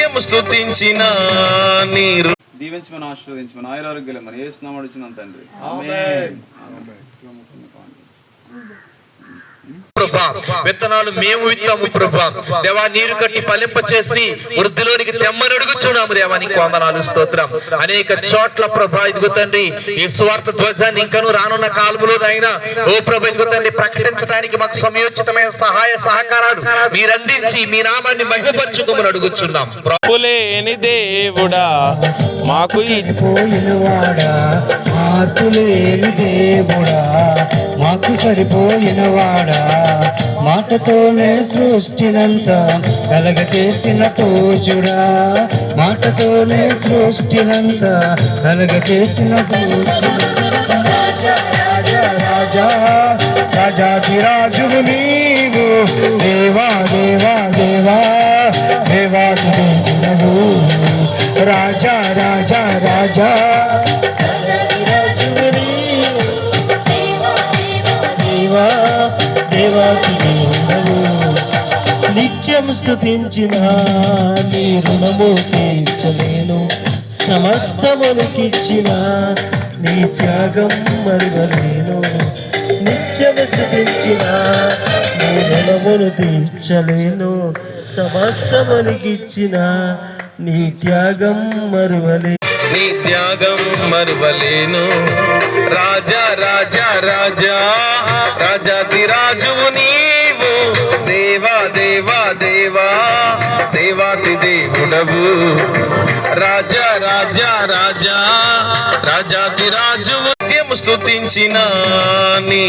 నిత్యము స్తుతించిన నీ దీవించమని ఆశీర్వదించమని ఆయురారోగ్యాలు మరి యేసు నామమున అడుగుచున్నాను తండ్రి ఆమేన్. ప్రభా, విత్తనాలు మేము విత్తాము ప్రభా. దేవా, నీరు కట్టి ఫలింప చేసి వృద్ధిలోనికి తెమ్మని అడుగుచున్నాము దేవా. నీకు వందనాలు, స్తోత్రం. అనేక చోట్ల ప్రభా ఇదిగో తండ్రి ఈ స్వార్థ ధ్వజాన్ని ఇంకను రానున్న కాలంలోనైనా ఓ ప్రభా ఇదిగో తండ్రి ప్రకటించడానికి మాకు సమయోచితమైన సహాయ సహకారాలు మీరు అందించి మీ నామాన్ని మహిమపరచుకోమని అడుగుచున్నాం. లేని దేవుడా మాకు పోయినవాడా, మార్పులేని దేవుడా మాకు సరిపోయినవాడా, మాటతోనే సృష్టినంతా కలగ చేసిన పూజుడా, మాటతోనే సృష్టినంతా కలగ చేసిన పూజుడా. రాజా రాజా రాజా రాజాధిరాజువు నీవు, దేవా దేవా దేవా దేవాది దేవుడవు. రాజా రాజా రాజా రాజాధిరాజువు నీవు, దేవా దేవాది దేవుడవు. నిత్యం స్తుతించిన నీ రుణము తీర్చలేను, సమస్తమునికిచ్చిన నీ త్యాగం మరువలేను. నిత్యం స్తుతించిన నీ రుణమును తీర్చలేను, సమస్తమునికిచ్చిన నీ త్యాగం మరువలేను. నీ త్యాగం మరువలేను. రాజా రాజా రాజా రాజాధిరాజువు నీవు, దేవా దేవా దేవా దేవాతి దేవుడవు. రాజా రాజా రాజా రాజాధిరాజువు నిత్యము స్తుతించిన నీ